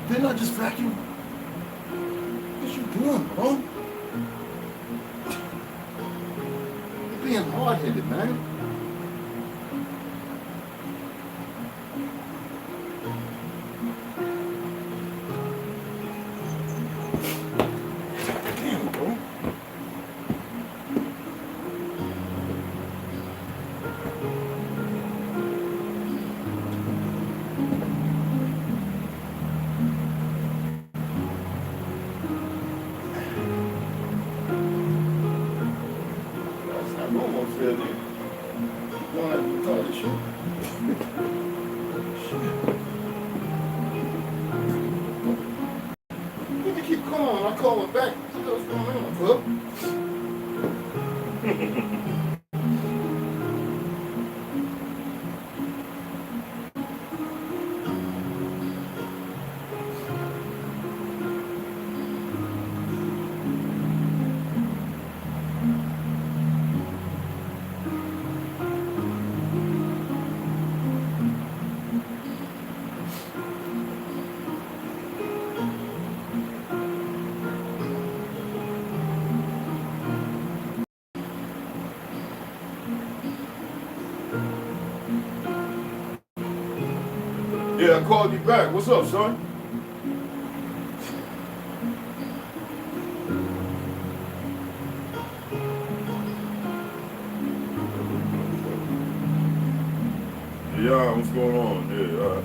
Didn't I just vacuum? What you doing, bro? You're being hard-headed, man. Damn, bro. Yeah, I called you back. What's up, son? Yeah, what's going on? Yeah,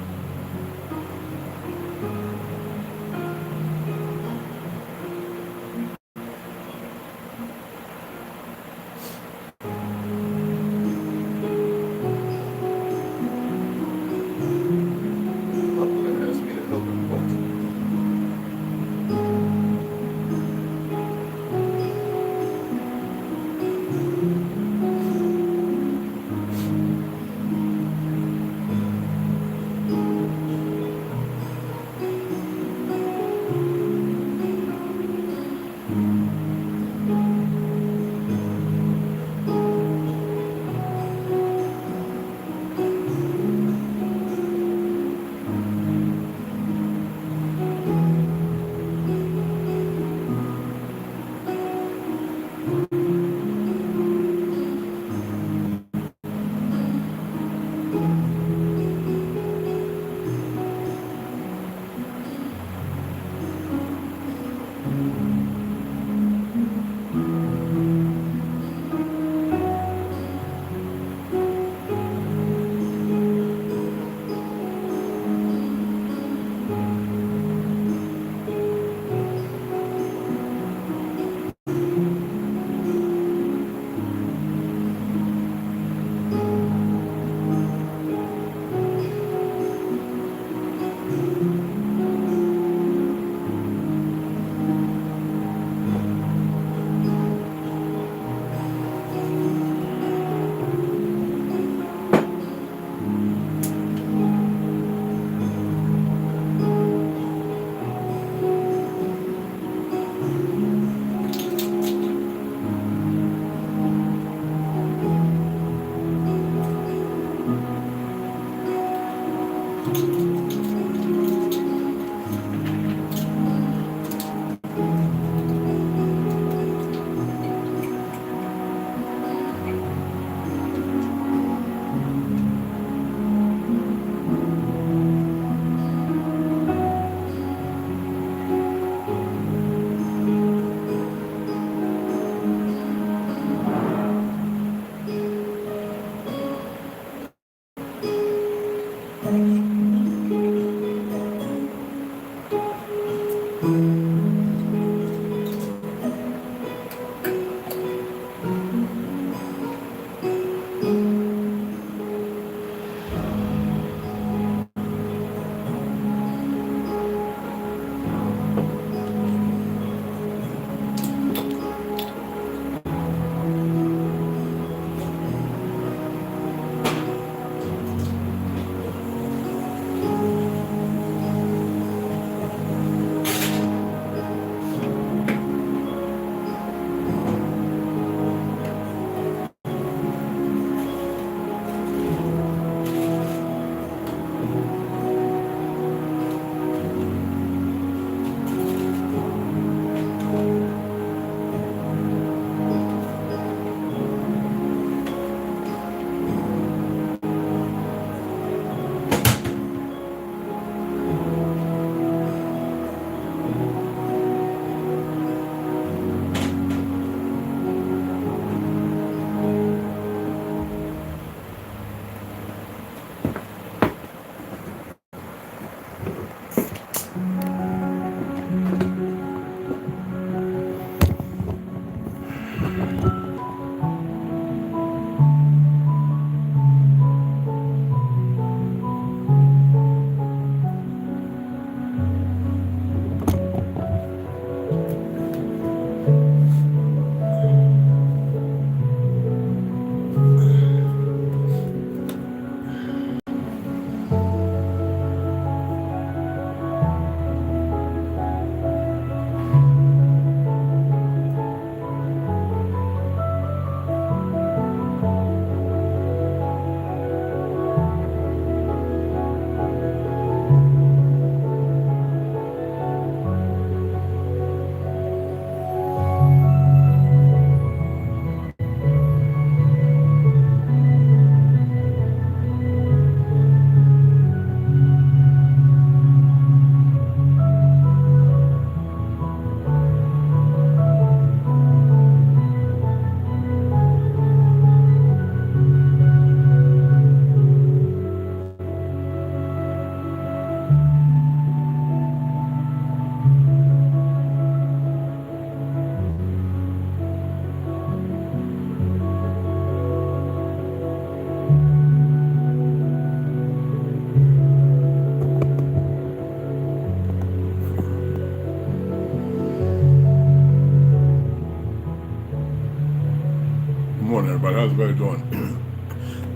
How's everybody doing?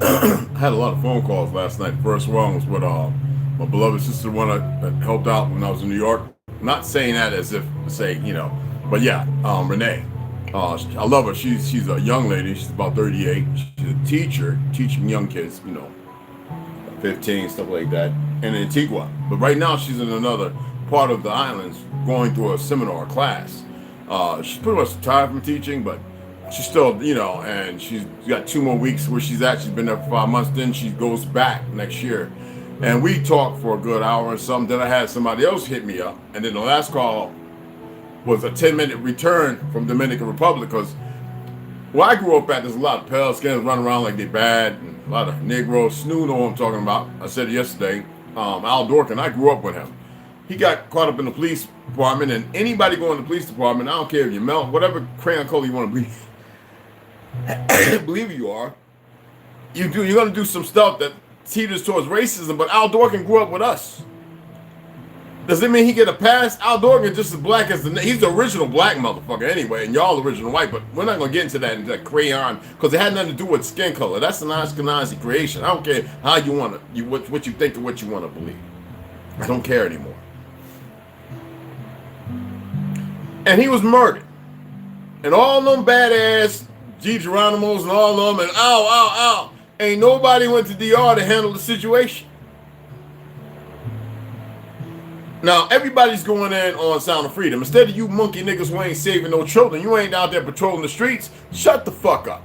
I had a lot of phone calls last night. First one was with my beloved sister, one that helped out when I was in New York. Not saying that as if to say, you know, but yeah, Renee. I love her. She's a young lady. She's about 38. She's a teacher, teaching young kids, you know, 15, stuff like that, in Antigua. But right now she's in another part of the islands going through a seminar class. She's pretty much tired from teaching, but she's still, you know, and she's got 2 more weeks where she's at. She's been there for 5 months. Then she goes back next year. And we talked for a good hour or something. Then I had somebody else hit me up. And then the last call was a 10-minute return from Dominican Republic, because where I grew up at, there's a lot of pale skins running around like they bad, and a lot of Negroes. Snoo know what I'm talking about. I said it yesterday. Al Dorkin, I grew up with him. He got caught up in the police department, and anybody going to the police department, I don't care if you melt, whatever crayon color you want to be, believe you are, you're going to do some stuff that teeters towards racism. But Al Dorkin grew up with us. Does it mean he get a pass? Al Dorkin just as black as he's the original black motherfucker anyway, and y'all original white, but we're not going to get into that crayon, because it had nothing to do with skin color. That's an Ashkenazi creation. I don't care how you want to, what you think or what you want to believe. I don't care anymore. And he was murdered. And all them badass G. Geronimos and all of them, and ow. Ain't nobody went to DR to handle the situation. Now, everybody's going in on Sound of Freedom. Instead of you monkey niggas who ain't saving no children, you ain't out there patrolling the streets, shut the fuck up.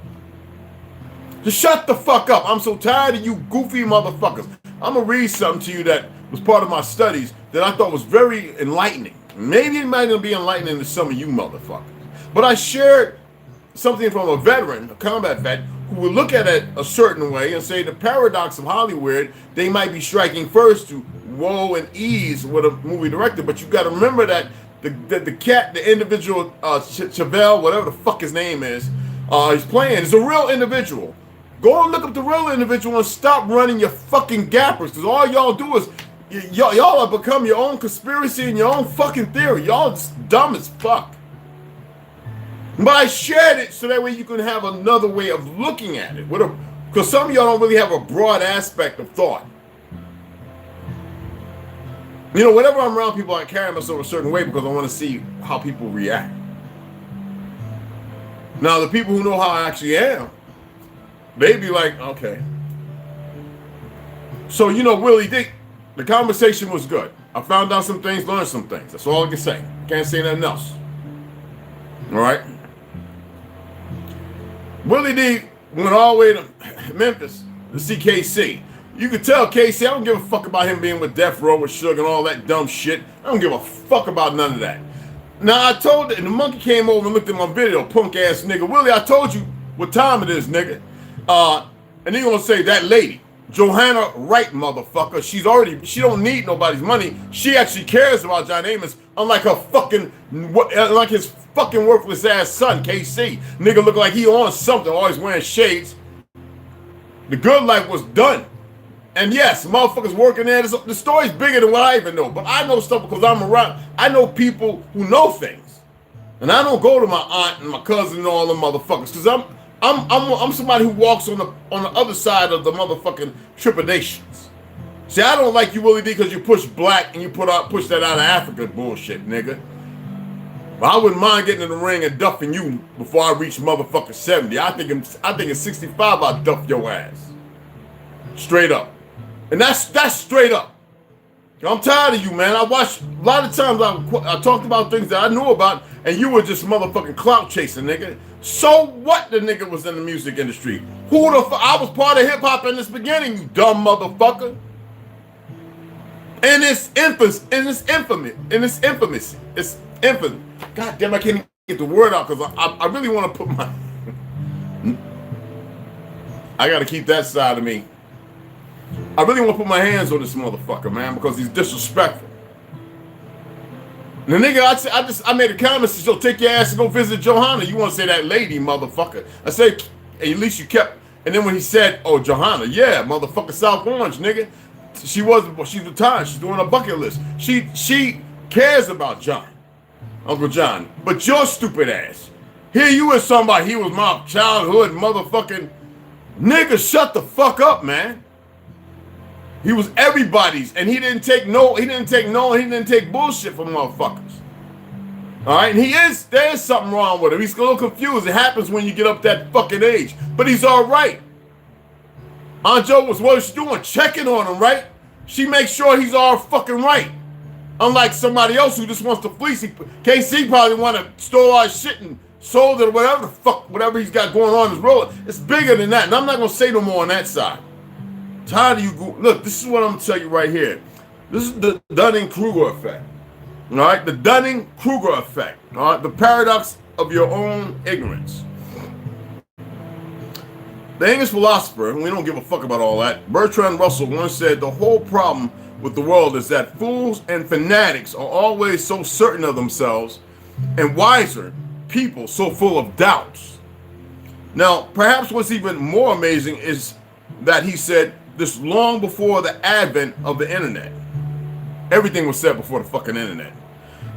Just shut the fuck up. I'm so tired of you goofy motherfuckers. I'm going to read something to you that was part of my studies that I thought was very enlightening. Maybe it might not be enlightening to some of you motherfuckers. But I shared something from a veteran, a combat vet, who would look at it a certain way and say the paradox of Hollywood, they might be striking first to woe and ease with a movie director, but you got to remember that the individual, Chevelle, whatever the fuck his name is, he's playing, is a real individual. Go and look up the real individual and stop running your fucking gappers, because all y'all do is, y'all have become your own conspiracy and your own fucking theory. Y'all just dumb as fuck. But I shared it so that way you can have another way of looking at it. Because some of y'all don't really have a broad aspect of thought. You know, whenever I'm around people, I carry myself a certain way because I want to see how people react. Now, the people who know how I actually am, they be like, okay. So, you know, Willie D, the conversation was good. I found out some things, learned some things. That's all I can say. Can't say nothing else. All right? Willie D went all the way to Memphis to see KC. You could tell KC, I don't give a fuck about him being with Death Row with Suge and all that dumb shit. I don't give a fuck about none of that. Now, I told and the monkey came over and looked at my video, punk ass nigga. Willie, I told you what time it is, nigga. And he gonna say, that lady, Johanna Wright, motherfucker, she don't need nobody's money. She actually cares about John Amos, unlike his fucking worthless ass son, KC. Nigga look like he on something, always wearing shades. The good life was done. And yes, motherfuckers working there. The story's bigger than what I even know. But I know stuff because I'm around. I know people who know things. And I don't go to my aunt and my cousin and all them motherfuckers. Because I'm somebody who walks on the other side of the motherfucking trepidations. See, I don't like you, Willie D, because you push black and you push that out of Africa bullshit, nigga. But I wouldn't mind getting in the ring and duffing you before I reach motherfucking 70. I think in 65 I'll duff your ass. Straight up. And that's straight up. I'm tired of you, man. I watched a lot of times I talked about things that I knew about, and you were just motherfucking clout chasing, nigga. So what? The nigga was in the music industry. Who the fuck? I was part of hip hop in this beginning, you dumb motherfucker. And it's infamous. It's infamous. God damn, I can't even get the word out because I really want to put my. I got to keep that side of me. I really want to put my hands on this motherfucker, man, because he's disrespectful. And the nigga, I made a comment, said, yo, take your ass and go visit Johanna. You want to say that lady, motherfucker. I said, hey, at least you kept, and then when he said, oh, Johanna, yeah, motherfucker, South Orange, nigga. She's retired. She's doing a bucket list. She cares about John, Uncle John. But your stupid ass. Here you is somebody, he was my childhood motherfucking Nigga, shut the fuck up, man. He was everybody's, and he didn't take bullshit from motherfuckers. All right, and there's something wrong with him. He's a little confused. It happens when you get up that fucking age, but he's all right. Aunt Jo was what she's doing, checking on him, right? She makes sure he's all fucking right. Unlike somebody else who just wants to fleece. KC probably want to store all his shit and sold it or whatever the fuck, whatever he's got going on in his road. It's bigger than that, and I'm not gonna say no more on that side. Tired of you. Look, this is what I'm gonna tell you right here. This is the Dunning-Kruger effect. All right, the Dunning-Kruger effect. All right, the paradox of your own ignorance. The English philosopher, and we don't give a fuck about all that, Bertrand Russell once said the whole problem with the world is that fools and fanatics are always so certain of themselves, and wiser people so full of doubts. Now, perhaps what's even more amazing is that he said this long before the advent of the internet. Everything was said before the fucking internet.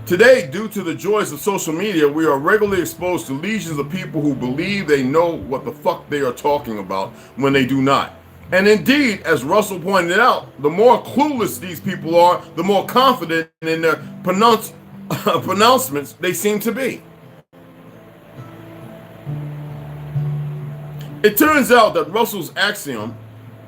Today, due to the joys of social media, we are regularly exposed to legions of people who believe they know what the fuck they are talking about when they do not. And indeed, as Russell pointed out, the more clueless these people are, the more confident in their pronouncements they seem to be. It turns out that Russell's axiom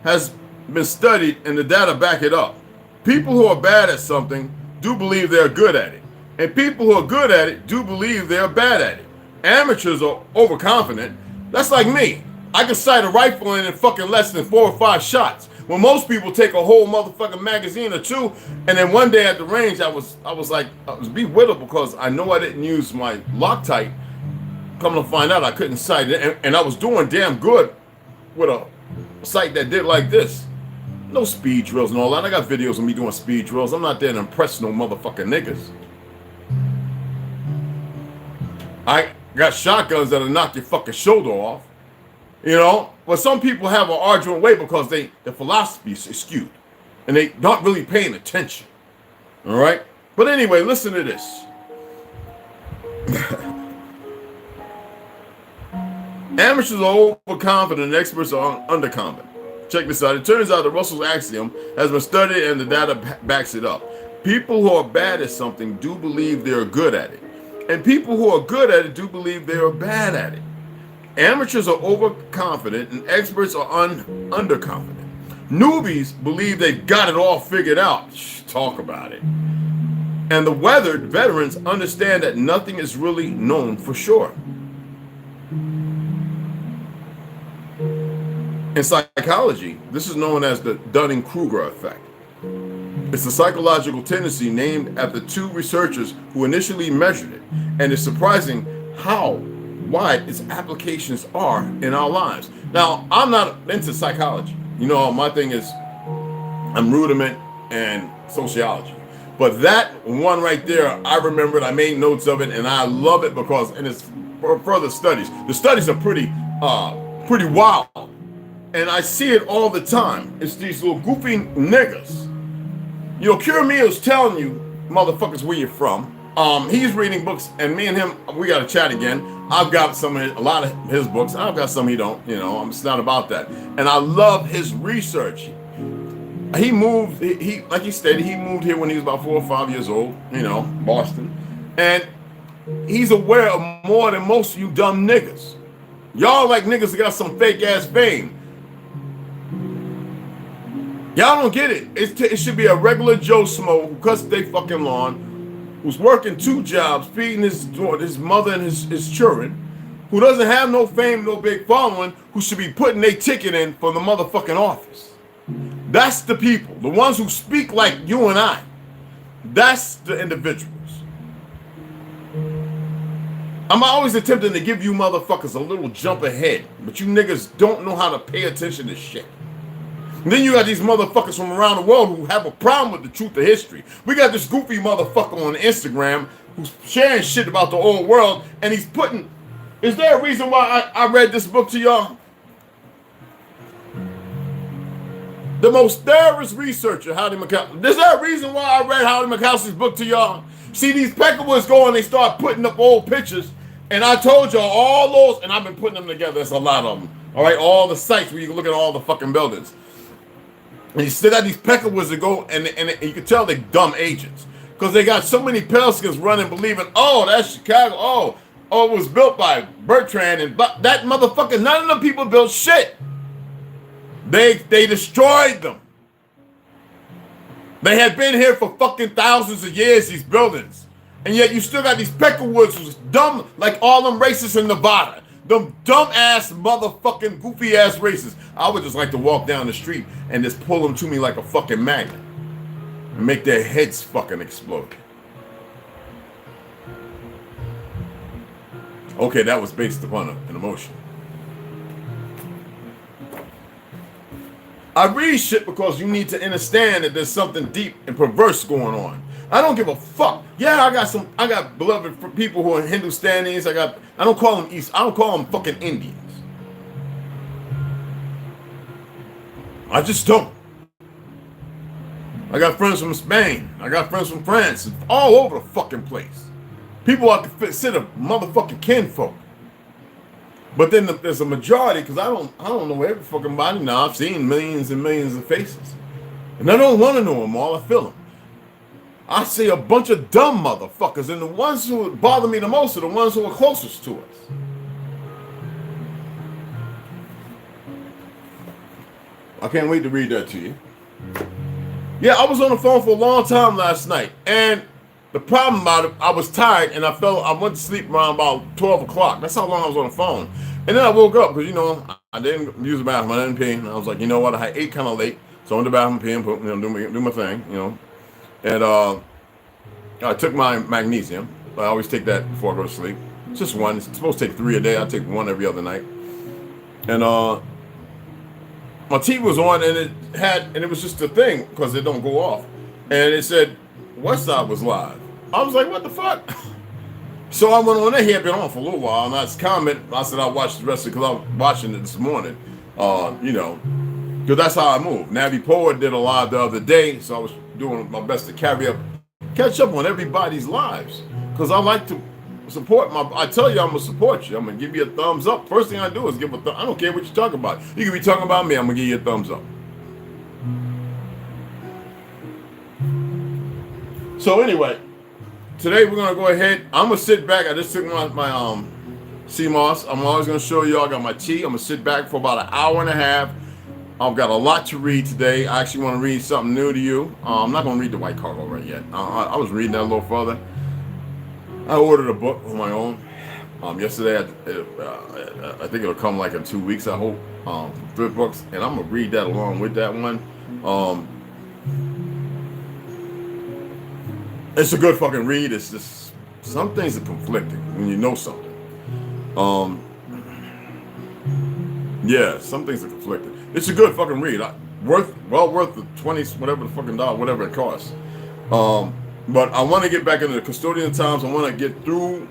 has been studied and the data back it up. People who are bad at something do believe they're good at it. And people who are good at it do believe they're bad at it. Amateurs are overconfident. That's like me. I can sight a rifle in fucking less than 4 or 5 shots. When most people take a whole motherfucking magazine or 2, and then one day at the range, I was bewildered because I know I didn't use my Loctite. Come to find out, I couldn't sight it, and I was doing damn good with a sight that did like this. No speed drills and all that. I got videos of me doing speed drills. I'm not there to impress no motherfucking niggas. I got shotguns that'll knock your fucking shoulder off. You know? But some people have an arduous way because their philosophy is skewed. And they not really paying attention. All right? But anyway, listen to this. Amateurs are overconfident and experts are underconfident. Check this out. It turns out that Russell's axiom has been studied and the data backs it up. People who are bad at something do believe they're good at it. And people who are good at it do believe they are bad at it. Amateurs are overconfident and experts are underconfident. Newbies believe they've got it all figured out. Talk about it. And the weathered veterans understand that nothing is really known for sure. In psychology, this is known as the Dunning-Kruger effect. It's a psychological tendency named after 2 researchers who initially measured it, and it's surprising how wide its applications are in our lives. Now, I'm not into psychology. You know, my thing is I'm rudiment and sociology. But that one right there, I remembered, I made notes of it, and I love it because, and it's for further studies. The studies are pretty wild. And I see it all the time. It's these little goofy niggas. You know, Kiramio's telling you, motherfuckers, where you're from. He's reading books, and me and him, we got to chat again. I've got a lot of his books. I've got some he don't. You know, it's not about that. And I love his research. He moved. He like he stated, he moved here when he was about 4 or 5 years old. You know, Boston, and he's aware of more than most of you dumb niggas. Y'all like niggas that got some fake ass fame. Y'all don't get it. It should be a regular Joe Smo who cuts their fucking lawn, who's working 2 jobs, feeding his mother and his children, who doesn't have no fame, no big following, who should be putting their ticket in for the motherfucking office. That's the people, the ones who speak like you and I. That's the individuals. I'm always attempting to give you motherfuckers a little jump ahead, but you niggas don't know how to pay attention to shit. And then you got these motherfuckers from around the world who have a problem with the truth of history. We got this goofy motherfucker on Instagram who's sharing shit about the old world, and he's putting... Is there a reason why I read this book to y'all? The most thorough researcher, Howdy McCallum. Is there a reason why I read Howdy McCallum's book to y'all? See, these Peckerwoods go and they start putting up old pictures, and I told y'all all those, and I've been putting them together. There's a lot of them. All right, all the sites where you can look at all the fucking buildings. And you still got these peckerwoods that go, and you can tell they're dumb agents. Because they got so many pale skins running, believing, oh, that's Chicago. Oh, it was built by Bertrand. And that motherfucker, none of them people built shit. They destroyed them. They had been here for fucking thousands of years, these buildings. And yet you still got these peckerwoods who's dumb, like all them racists in Nevada. Them dumb-ass, motherfucking, goofy-ass racists. I would just like to walk down the street and just pull them to me like a fucking magnet. And make their heads fucking explode. Okay, that was based upon an emotion. I read shit because you need to understand that there's something deep and perverse going on. I don't give a fuck. Yeah, I got beloved people who are Hindustanis. I don't call them I don't call them fucking Indians. I just don't. I got friends from Spain. I got friends from France. All over the fucking place. People I consider motherfucking kinfolk. But then there's a majority, because I don't know every fucking body now. I've seen millions and millions of faces. And I don't want to know them all. I feel them. I see a bunch of dumb motherfuckers, and the ones who bother me the most are the ones who are closest to us. I can't wait to read that to you. Yeah, I was on the phone for a long time last night, and the problem about it, I was tired, and I went to sleep around about 12 o'clock. That's how long I was on the phone. And then I woke up, because, I didn't use the bathroom, I didn't pee, and I was like, you know what, I ate kind of late, so I went to the bathroom, pee, and do my thing, And I took my magnesium. I always take that before I go to sleep. It's just one. It's supposed to take 3 a day. I take one every other night. And my TV was on, and it was just a thing because it don't go off. And it said Westside was live. I was like, what the fuck? So I went on there. He had been on for a little while, and I just commented. I said I watched the rest of it because I was watching it this morning. Because that's how I move. Navi Poet did a live the other day, so I was doing my best to catch up on everybody's lives, because I like to support I tell you I'm gonna support you. I'm gonna give you a thumbs up. First thing I do is give a I don't care what you're talking about. You can be talking about me, I'm gonna give you a thumbs up. So anyway, today we're gonna go ahead. I'm gonna sit back. I just took my CMOS. I'm always gonna show you. I got my tea. I'm gonna sit back for about an hour and a half. I've got a lot to read today. I actually want to read something new to you. I'm not going to read the White Cargo right yet. I was reading that a little further. I ordered a book on my own. Yesterday, I think it'll come like in 2 weeks, I hope, from Thrift Books. And I'm going to read that along with that one. It's a good fucking read. It's just, some things are conflicting when you know something. Yeah, some things are conflicting. It's a good fucking read. Well worth the 20, whatever the fucking dollar, whatever it costs. But I want to get back into the custodian times. I want to get through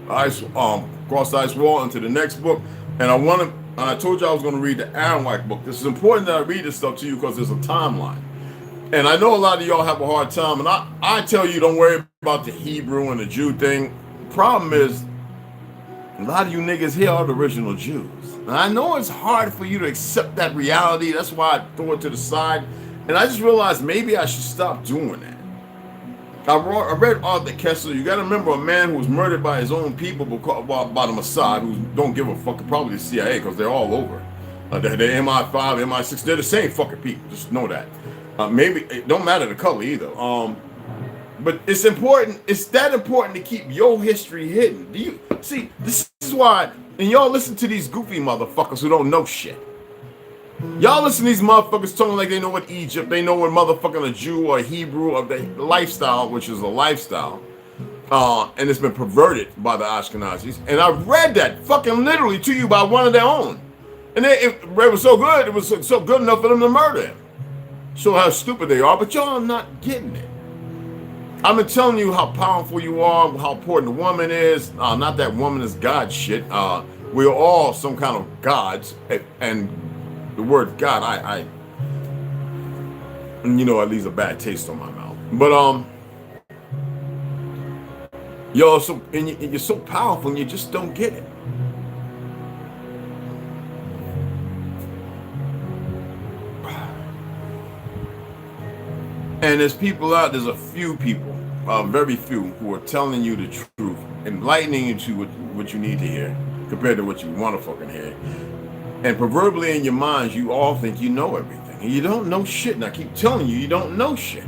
Cross the Ice Wall into the next book. And I told you I was going to read the Aaron White book. This is important that I read this stuff to you because there's a timeline. And I know a lot of y'all have a hard time. And I tell you, don't worry about the Hebrew and the Jew thing. The problem is, a lot of you niggas here are the original Jews. And I know it's hard for you to accept that reality. That's why I throw it to the side. And I just realized maybe I should stop doing that. I read Arthur Kessler. You got to remember a man who was murdered by his own people by the Mossad, who don't give a fuck, probably the CIA, because they're all over. They're MI5, MI6, they're the same fucking people. Just know that. Maybe it don't matter the color either. But it's important. It's that important to keep your history hidden. Do you see? This is why. And y'all listen to these goofy motherfuckers who don't know shit. Y'all listen to these motherfuckers talking like they know what Egypt, they know what motherfucking a Jew or a Hebrew of the lifestyle, which is a lifestyle, and it's been perverted by the Ashkenazis. And I read that fucking literally to you by one of their own, and it was so good. It was so good enough for them to murder him. Show how stupid they are, but y'all are not getting it. I've been telling you how powerful you are, how important a woman is. Not that woman is God shit. We're all some kind of gods, and the word God, it leaves a bad taste on my mouth. But you're so powerful, and you just don't get it. And there's people out, there's a few people, very few, who are telling you the truth, enlightening you to what you need to hear, compared to what you want to fucking hear. And proverbially in your minds, you all think you know everything. And you don't know shit. And I keep telling you, you don't know shit.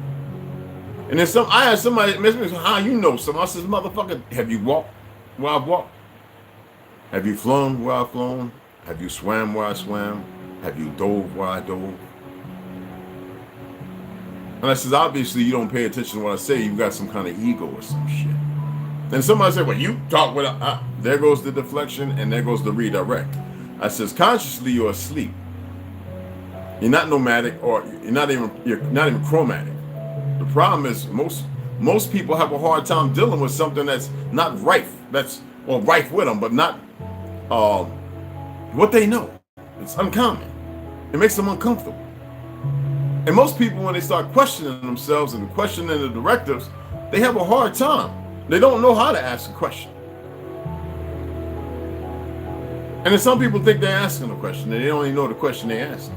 And then I had somebody ask me, how you know something? I says, motherfucker, have you walked where I've walked? Have you flown where I've flown? Have you swam where I swam? Have you dove where I dove? And I says, obviously you don't pay attention to what I say. You've got some kind of ego or some shit. Then somebody said, well, you talk with there goes the deflection and there goes the redirect. I says, consciously you're asleep. You're not nomadic, or you're not even chromatic. The problem is most people have a hard time dealing with something that's not rife. That's rife with them, but not what they know. It's uncommon. It makes them uncomfortable. And most people, when they start questioning themselves and questioning the directives, they have a hard time. They don't know how to ask a question. And then some people think they're asking a question and they don't even know the question they're asking.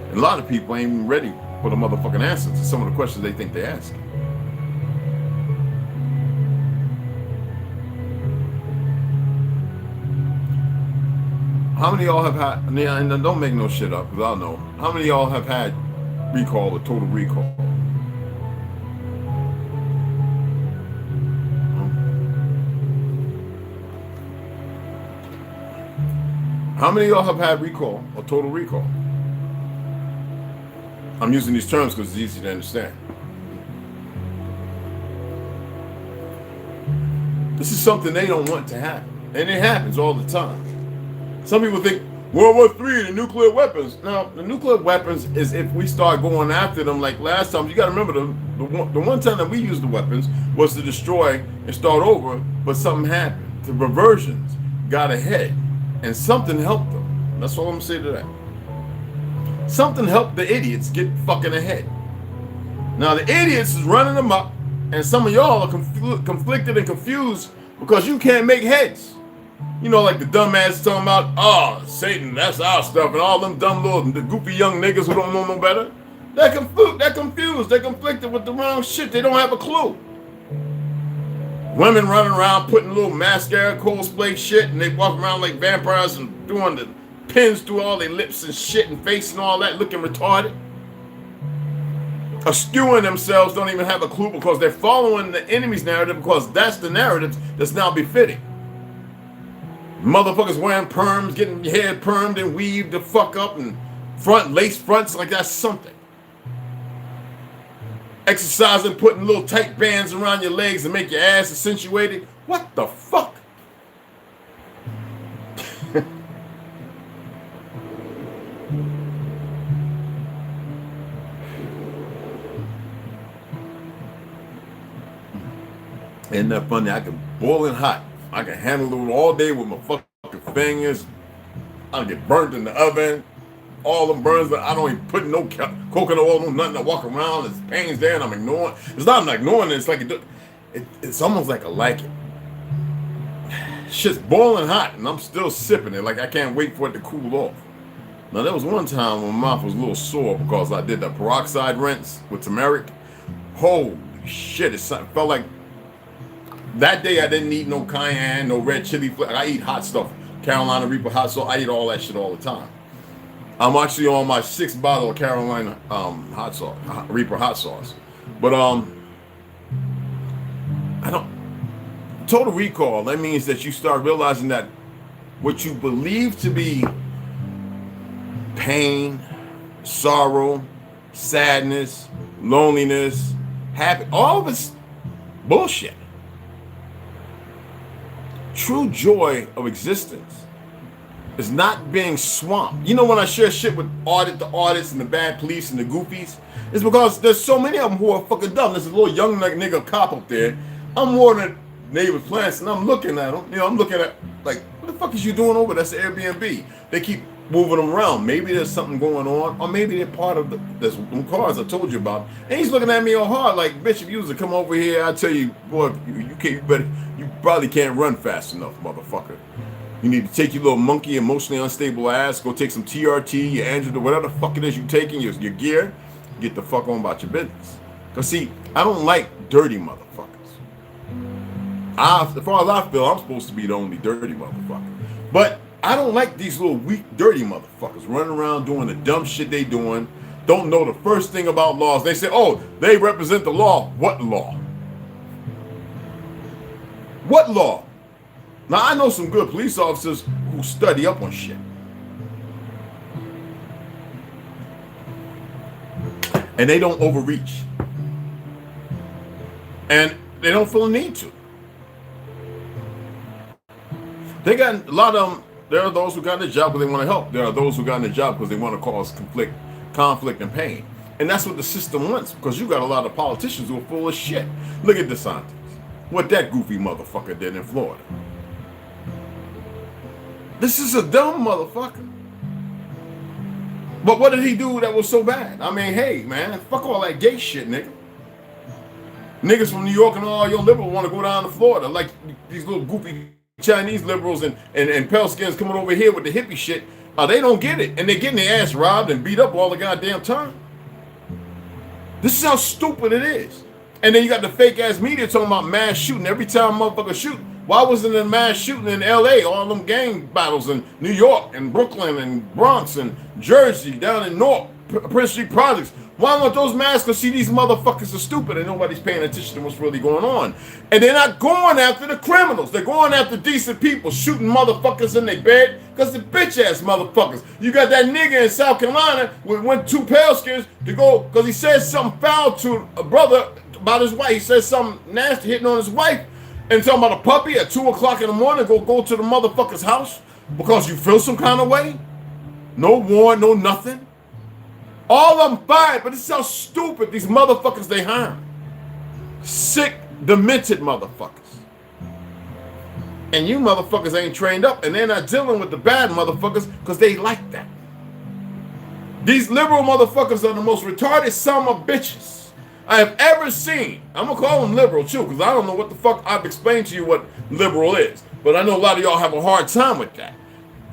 And a lot of people ain't even ready for the motherfucking answers to some of the questions they think they're asking. How many of y'all have had, and don't make no shit up because I'll know, how many of y'all have had recall or total recall? How many of y'all have had recall or total recall? I'm using these terms because it's easy to understand. This is something they don't want to happen. And it happens all the time. Some people think World War III, the nuclear weapons. Now, the nuclear weapons is if we start going after them like last time. You got to remember the one time that we used the weapons was to destroy and start over, but something happened. The reversions got ahead and something helped them. That's all I'm going to say to that. Something helped the idiots get fucking ahead. Now, the idiots is running them up, and some of y'all are conflicted and confused because you can't make heads. You know, like the dumbass talking about, oh, Satan, that's our stuff, and all them dumb little, the goofy young niggas who don't know no better. They're confused, they're conflicted with the wrong shit. They don't have a clue. Women running around putting little mascara, cosplay shit, and they walk around like vampires and doing the pins through all their lips and shit and face and all that, looking retarded. Skewing themselves, don't even have a clue because they're following the enemy's narrative because that's the narrative that's now befitting. Motherfuckers wearing perms, getting your hair permed and weaved the fuck up and lace fronts like that's something. Exercising, putting little tight bands around your legs and make your ass accentuated. What the fuck? Isn't that funny? I can boiling hot. I can handle it all day with my fucking fingers. I get burnt in the oven. All them burns, I don't even put no coconut oil, no nothing. I walk around, there's pains there, and I'm ignoring. It's not I'm ignoring it. It's like it's almost like I like it. Shit's boiling hot, and I'm still sipping it. Like I can't wait for it to cool off. Now there was one time when my mouth was a little sore because I did the peroxide rinse with turmeric. Holy shit! It felt like. That day I didn't eat no cayenne, no red chili flakes. I eat hot stuff. Carolina Reaper hot sauce. I eat all that shit all the time. I'm actually on my 6th bottle of Carolina hot sauce, Reaper hot sauce. But I don't. Total recall. That means that you start realizing that what you believe to be pain, sorrow, sadness, loneliness, happy, all of it's bullshit. True joy of existence is not being swamped. You know, when I share shit with the artists and the bad police and the goofies, it's because there's so many of them who are fucking dumb. There's a little young nigga cop up there. I'm watering neighbor's plants and I'm looking at him. You know, I'm looking at like, what the fuck is you doing over there? That's the Airbnb. They keep moving them around. Maybe there's something going on, or maybe they're part of them cars I told you about. And he's looking at me all hard like, bitch, if you was to come over here, I tell you, boy, you probably can't run fast enough, motherfucker. You need to take your little monkey, emotionally unstable ass, go take some TRT, your Android, whatever the fuck it is you taking, your gear, get the fuck on about your business. Because see, I don't like dirty motherfuckers. As far as I feel, I'm supposed to be the only dirty motherfucker. But I don't like these little weak, dirty motherfuckers running around doing the dumb shit they doing, don't know the first thing about laws. They say, oh, they represent the law. What law? What law? Now, I know some good police officers who study up on shit. And they don't overreach. And they don't feel a need to. They got a lot of them. There are those who got in the job because they want to help. There are those who got in the job because they want to cause conflict and pain. And that's what the system wants, because you got a lot of politicians who are full of shit. Look at DeSantis. What that goofy motherfucker did in Florida. This is a dumb motherfucker. But what did he do that was so bad? I mean, hey, man, fuck all that gay shit, nigga. Niggas from New York and all your liberals want to go down to Florida like these little goofy Chinese liberals and pale skins coming over here with the hippie shit. They don't get it. And they're getting their ass robbed and beat up all the goddamn time. This is how stupid it is. And then you got the fake ass media talking about mass shooting. Every time motherfuckers shoot. Why wasn't there mass shooting in LA? All them gang battles in New York and Brooklyn and Bronx and Jersey, down in North, Prince Street Projects. Why weren't those mass? Because see, these motherfuckers are stupid and nobody's paying attention to what's really going on. And they're not going after the criminals. They're going after decent people, shooting motherfuckers in their bed because the bitch ass motherfuckers. You got that nigga in South Carolina who went 2 pale skins to go because he said something foul to a brother about his wife. He said something nasty hitting on his wife and talking about a puppy at 2 o'clock in the morning. Go to the motherfucker's house because you feel some kind of way. No warrant, no nothing. All of them fired, but this is how stupid these motherfuckers they hire. Sick, demented motherfuckers. And you motherfuckers ain't trained up, and they're not dealing with the bad motherfuckers because they like that. These liberal motherfuckers are the most retarded son of bitches I have ever seen. I'm gonna call them liberal too, because I don't know what the fuck. I've explained to you what liberal is, but I know a lot of y'all have a hard time with that.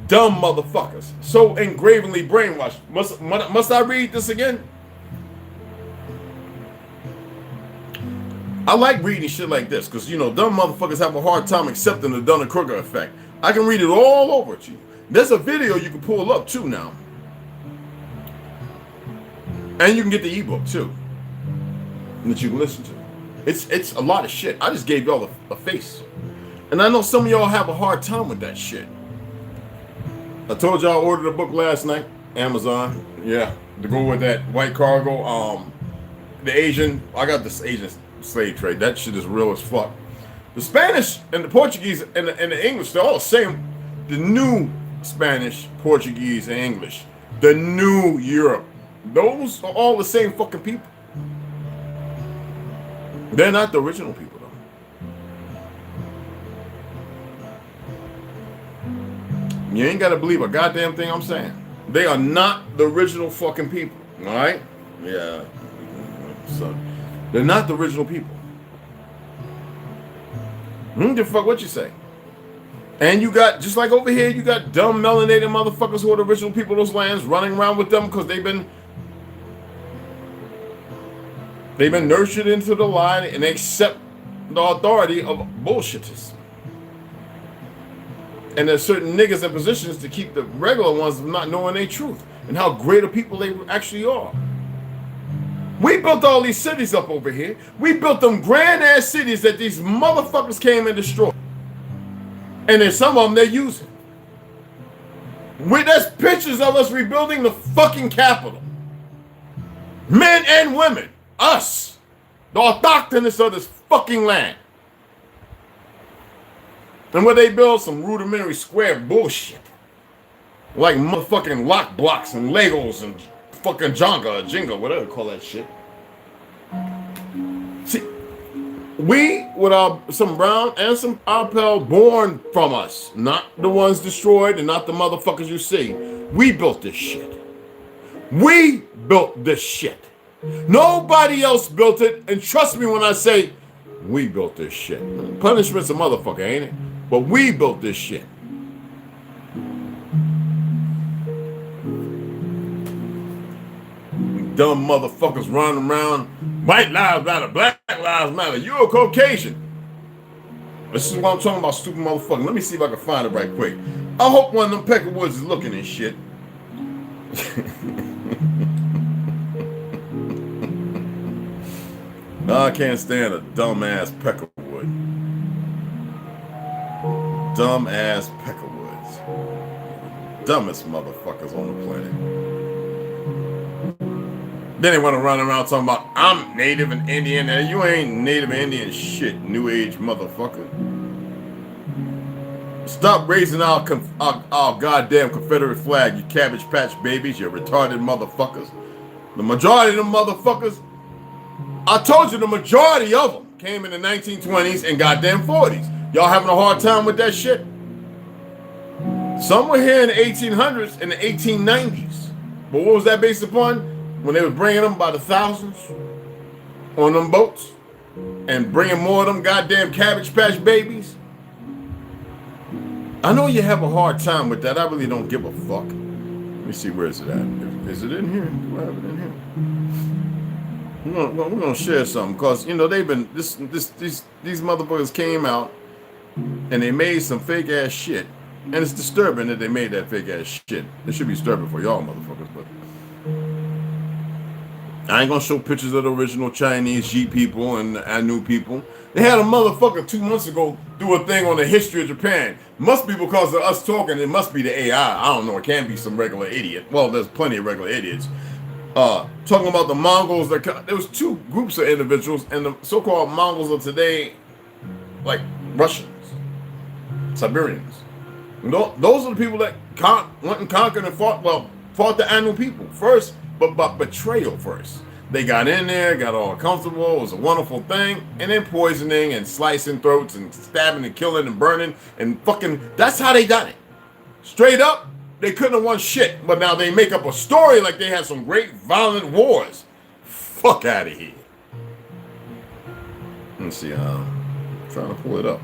Dumb motherfuckers, so engravingly brainwashed. Must I read this again? I like reading shit like this because, you know, dumb motherfuckers have a hard time accepting the Dunning-Kruger effect. I can read it all over to you. There's a video you can pull up too now, and you can get the ebook too that you can listen to. It's a lot of shit. I just gave y'all a face, and I know some of y'all have a hard time with that shit. I told y'all I ordered a book last night, Amazon. Yeah, to go with that white cargo. The Asian, I got this Asian slave trade. That shit is real as fuck. The Spanish and the Portuguese and the English, they're all the same. The new Spanish, Portuguese, and English. The new Europe. Those are all the same fucking people. They're not the original people. You ain't got to believe a goddamn thing I'm saying. They are not the original fucking people. All right? Yeah. So, they're not the original people. The fuck what you say. And you got, just like over here, you got dumb melanated motherfuckers who are the original people of those lands running around with them because they've been nurtured into the lie and they accept the authority of bullshitters. And there's certain niggas in positions to keep the regular ones from not knowing their truth and how great of people they actually are. We built all these cities up over here. We built them grand ass cities that these motherfuckers came and destroyed. And then some of them they're using. There's pictures of us rebuilding the fucking Capitol. Men and women. Us. The autochthonous of this fucking land. And where they build some rudimentary square bullshit. Like motherfucking lock blocks and Legos and fucking Jenga, whatever you call that shit. See, we, with some brown and some Alpel born from us, not the ones destroyed and not the motherfuckers you see. We built this shit. We built this shit. Nobody else built it, and trust me when I say we built this shit. Punishment's a motherfucker, ain't it? But we built this shit. dumb motherfuckers running around. White lives matter, black lives matter. You're a Caucasian. This is what I'm talking about, stupid motherfucker. Let me see if I can find it right quick. I hope one of them Peckerwoods is looking and shit. No, I can't stand a dumbass Peckerwood. Dumbass Peckerwoods. Dumbest motherfuckers on the planet. Then they want to run around talking about, I'm Native and Indian. And you ain't Native and Indian shit, New Age motherfucker. Stop raising our goddamn Confederate flag, you Cabbage Patch babies, you retarded motherfuckers. The majority of them motherfuckers, I told you the majority of them came in the 1920s and goddamn 40s. Y'all having a hard time with that shit? Some were here in the 1800s and the 1890s. But what was that based upon? When they was bringing them by the thousands on them boats and bringing more of them goddamn Cabbage Patch babies. I know you have a hard time with that. I really don't give a fuck. Let me see, where is it at? Is it in here? Do I have it in here? We're gonna share something because you know they've been these motherfuckers came out and they made some fake ass shit, and it's disturbing that they made that fake ass shit. It should be disturbing for y'all motherfuckers, but I ain't gonna show pictures of the original Chinese G people and the Anu people. They had a motherfucker 2 months ago do a thing on the history of Japan. Must be because of us talking. It must be the AI. I don't know. It can't be some regular idiot. Well, there's plenty of regular idiots. Talking about the Mongols. There was two groups of individuals, and the so-called Mongols of today, like Russians, Siberians. Those are the people that went and conquered and fought the Anu people first, but betrayal first. They got in there, got all comfortable. It was a wonderful thing, and then poisoning and slicing throats and stabbing and killing and burning and fucking. That's how they got it. Straight up. They couldn't have won shit, but now they make up a story like they had some great violent wars. Fuck out of here. Let's see, I'm trying to pull it up.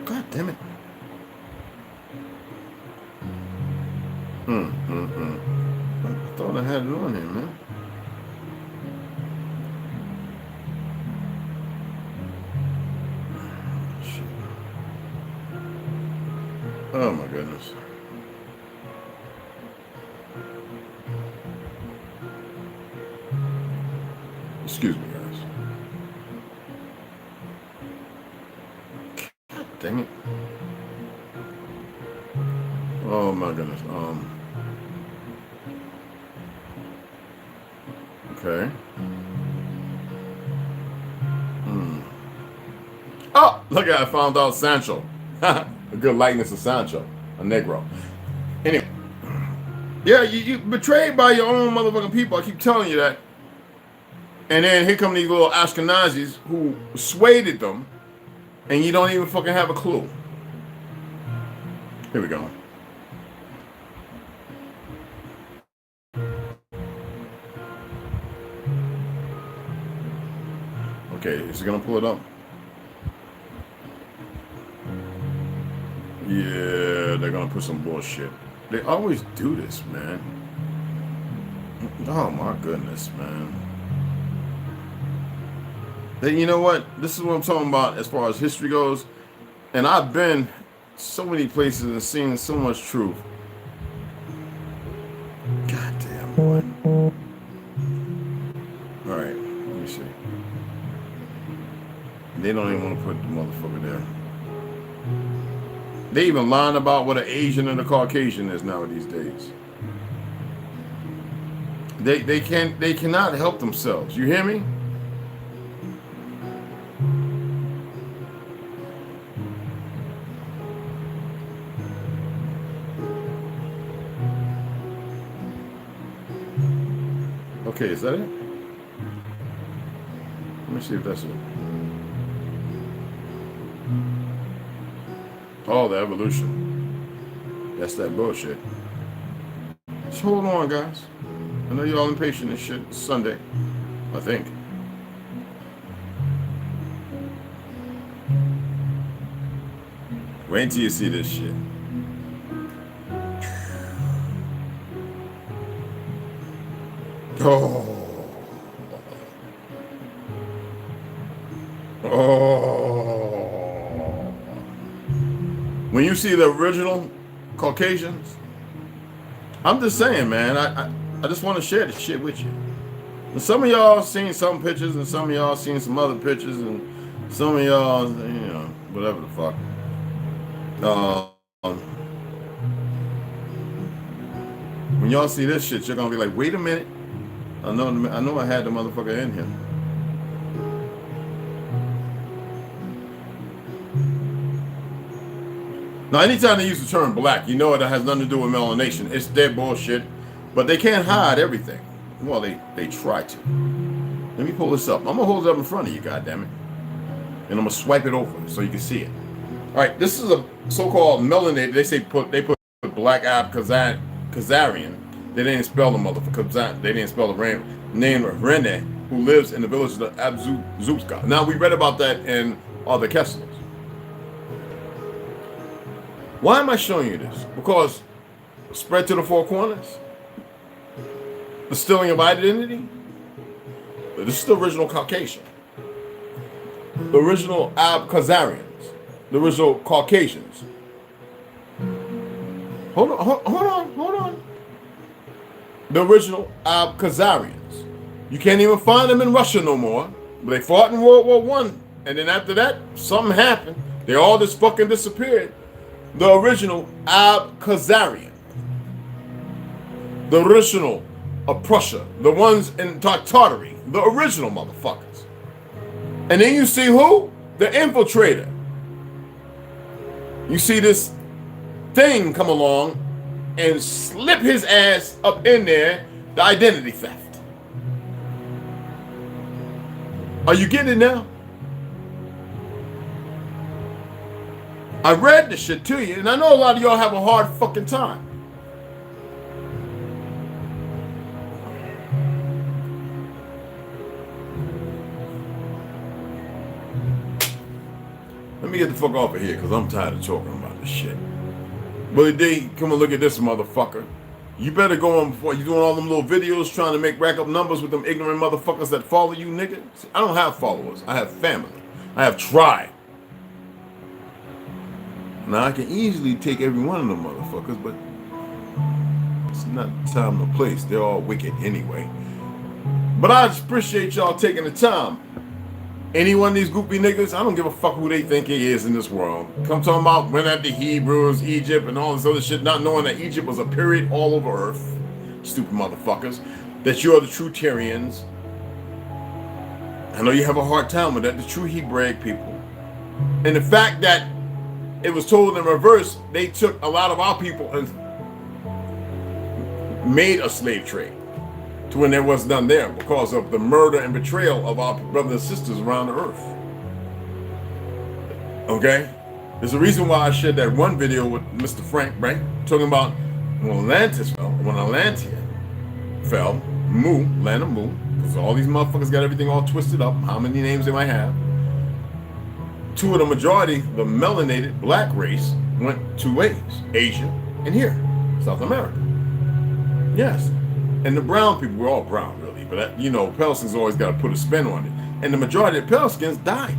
God damn it. I thought I had it on here, man. Shit. Oh my goodness. Excuse me, guys. God dang it. Oh my goodness. Okay. Oh, look at I found out Sancho. A good likeness of Sancho, a Negro. Anyway. Yeah, you betrayed by your own motherfucking people. I keep telling you that. And then here come these little Ashkenazis who persuaded them, and you don't even fucking have a clue. Here we go. Okay, is it gonna pull it up? Yeah, they're gonna put some bullshit. They always do this, man. Oh my goodness, man. You know what? This is what I'm talking about as far as history goes. And I've been so many places and seen so much truth. Goddamn, boy. Alright, let me see. They don't even want to put the motherfucker there. They even lying about what an Asian and a Caucasian is now these days. They cannot help themselves. You hear me? Okay, is that it? Let me see if that's it. Oh, the evolution. That's that bullshit. Just hold on, guys. I know you're all impatient and shit. It's Sunday, I think. Wait until you see this shit. Oh. Oh. When you see the original Caucasians, I'm just saying, man, I just want to share this shit with you. And some of y'all seen some pictures, and some of y'all seen some other pictures, and some of y'all, you know, whatever the fuck. When y'all see this shit, you're gonna be like, wait a minute. I know I had the motherfucker in here. Now, anytime they use the term black, you know it has nothing to do with melanation. It's their bullshit, but they can't hide everything. Well, they try to. Let me pull this up. I'm gonna hold it up in front of you, goddammit. And I'm gonna swipe it over so you can see it. All right, this is a so-called melanated. They put black Ab Khazarian. They didn't spell the motherfucker. They didn't spell the name of Rene, who lives in the village of Abzuzka. Now, we read about that in other Kesslers. Why am I showing you this? Because spread to the four corners, the stealing of identity. This is the original Caucasian, the original Ab-Khazarians, the original Caucasians. Hold on. The original Ab-Khazarians. You can't even find them in Russia no more. But they fought in World War I, and then after that, something happened. They all just fucking disappeared. The original Ab-Khazarian. The original of Prussia. The ones in Tartary. The original motherfuckers. And then you see who? The infiltrator. You see this thing come along and slip his ass up in there, the identity theft. Are you getting it now? I read this shit to you, and I know a lot of y'all have a hard fucking time. Let me get the fuck off of here, because I'm tired of talking about this shit. Willie D, come and look at this motherfucker. You better go on before you doing all them little videos trying to rack up numbers with them ignorant motherfuckers that follow you, nigga. See, I don't have followers. I have family. I have tribe. Now, I can easily take every one of them motherfuckers, but it's not time nor place. They're all wicked anyway. But I just appreciate y'all taking the time. Any one of these goopy niggas, I don't give a fuck who they think he is in this world. Come talking about went at the Hebrews, Egypt, and all this other shit, not knowing that Egypt was a period all over Earth. Stupid motherfuckers. That you're the true Tyrians. I know you have a hard time with that, the true Hebraic people. And the fact that it was told in reverse, they took a lot of our people and made a slave trade to when there was none there because of the murder and betrayal of our brothers and sisters around the earth. Okay? There's a reason why I shared that one video with Mr. Frank, right? Talking about when Atlantis fell, when Atlantia fell, Mu, land of Mu, because all these motherfuckers got everything all twisted up, how many names they might have. Two of the majority, the melanated black race, went two ways, Asia and here, South America. Yes. And the brown people, we're all brown really, but that, you know, pale skins always got to put a spin on it. And the majority of pale skins died.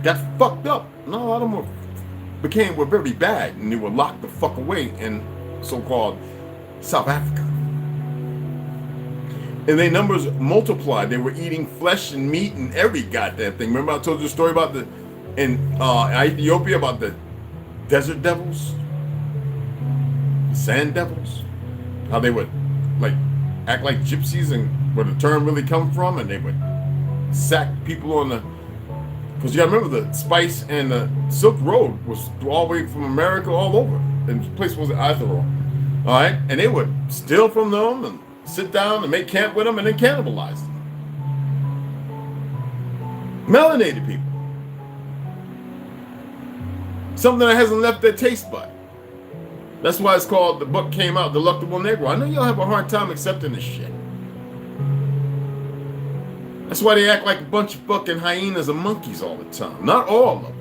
Got fucked up. No, a lot of them were very bad, and they were locked the fuck away in so-called South Africa. And their numbers multiplied. They were eating flesh and meat and every goddamn thing. Remember I told you the story about in Ethiopia about the desert devils? The sand devils? How they would act like gypsies, and where the term really come from, and they would sack people on the, because you gotta remember the spice and the Silk Road was all the way from America all over, and the place was Itheral. All right, and they would steal from them and sit down and make camp with them and then cannibalize them. Melanated people. Something that hasn't left their taste bud. That's why it's called, the book came out, Delectable Negro. I know y'all have a hard time accepting this shit. That's why they act like a bunch of fucking hyenas and monkeys all the time. Not all of them.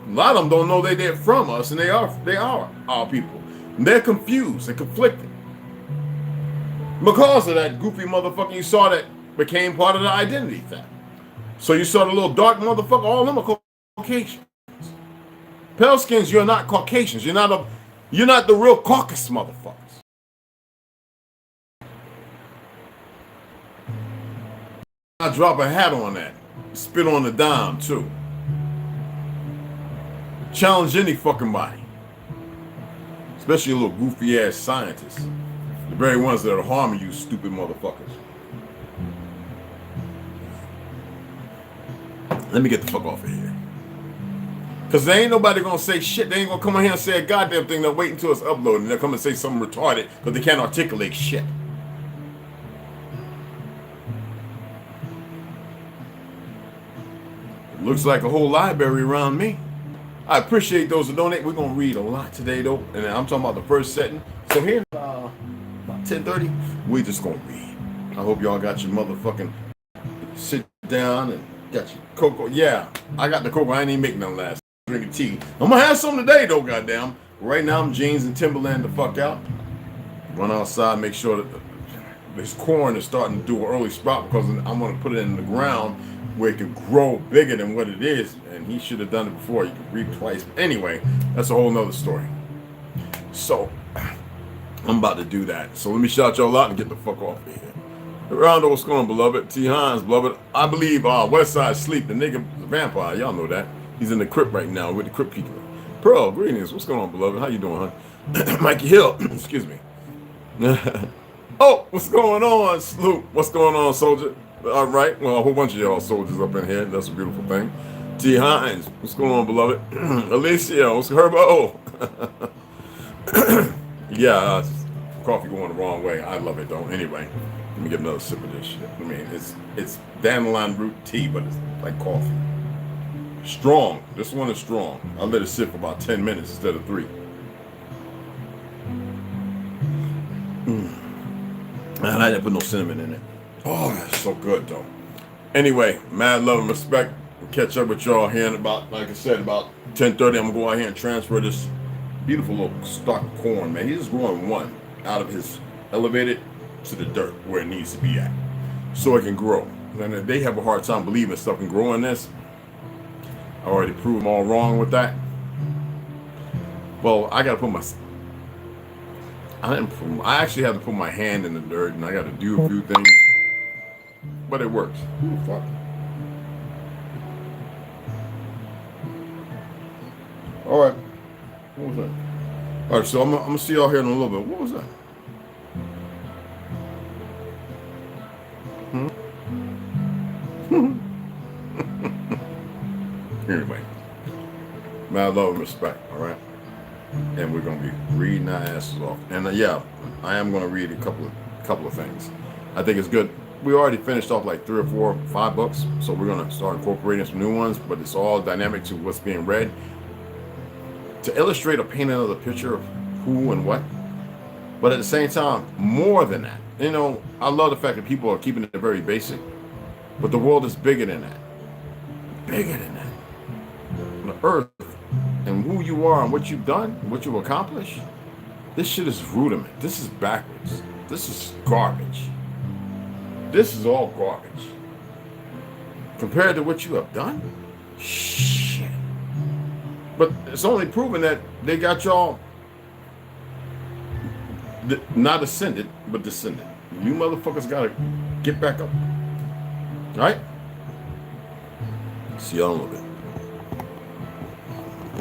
A lot of them don't know they're from us, and they are our people. And they're confused and conflicted. Because of that goofy motherfucker you saw that became part of the identity theft. So you saw the little dark motherfucker, all of them are Caucasians. Pale skins, you're not Caucasians. You're not the real Caucasus motherfuckers. I drop a hat on that. Spit on the dime too. Challenge any fucking body. Especially a little goofy ass scientists. The very ones that are harming you, stupid motherfuckers. Let me get the fuck off of here. Cause there ain't nobody gonna say shit. They ain't gonna come in here and say a goddamn thing. They'll wait until it's uploaded and they'll come and say something retarded because they can't articulate shit. It looks like a whole library around me. I appreciate those who donate. We're gonna read a lot today though, and I'm talking about the first setting. So here, about 10:30, we just gonna read. I hope y'all got your motherfucking sit down and got your cocoa. Yeah, I got the cocoa. I ain't even making none last. Drinking tea. I'm gonna have some today though, goddamn. Right now I'm jeans and Timberland the fuck out. Run outside, make sure that this corn is starting to do an early sprout because I'm gonna put it in the ground where it can grow bigger than what it is. And he should have done it before. You could reap twice. But anyway, that's a whole nother story. So I'm about to do that. So let me shout y'all out and get the fuck off of here. Rondo, what's going on, beloved? T. Hines, beloved. I believe Westside Sleep, the nigga, the vampire. Y'all know that. He's in the crypt right now with the crypt keeper. Pearl, greetings. What's going on, beloved? How you doing, huh? Mikey Hill, excuse me. Oh, what's going on, Sloop? What's going on, soldier? All right. Well, a whole bunch of y'all soldiers up in here. That's a beautiful thing. T. Hines, what's going on, beloved? Alicia, what's Herbo? Yeah, coffee going the wrong way. I love it though. Anyway, let me get another sip of this shit. I mean, it's dandelion root tea, but it's like coffee. Strong. This one is strong. I let it sit for about 10 minutes instead of 3. And I didn't put no cinnamon in it. Oh, that's so good though. Anyway, mad love and respect. We'll catch up with y'all here in about, like I said, about 10:30. I'm gonna go out here and transfer this beautiful little stalk of corn, man. He's just growing one out of his elevated to the dirt where it needs to be at, so it can grow. And if they have a hard time believing stuff can grow in this, I already proved them all wrong with that. Well, I gotta put I actually have to put my hand in the dirt, and I got to do a few things, but it works. Ooh, fuck. All right. What was that? All right, so I'm gonna see y'all here in a little bit. What was that? Anyway, mad love and respect. All right. And we're gonna be reading our asses off. And yeah, I am gonna read a couple of things. I think it's good. We already finished off like 3 or 4 or 5 books, so we're gonna start incorporating some new ones. But it's all dynamic to what's being read to illustrate or paint another picture of who and what. But at the same time, more than that, you know, I love the fact that people are keeping it very basic. But the world is bigger than that. Bigger than that. The earth and who you are and what you've done, what you've accomplished, this shit is rudiment. This is backwards. This is garbage. This is all garbage. Compared to what you have done, shit. But it's only proven that they got y'all not ascended, but descended. You motherfuckers gotta get back up. All right? See y'all in a little bit.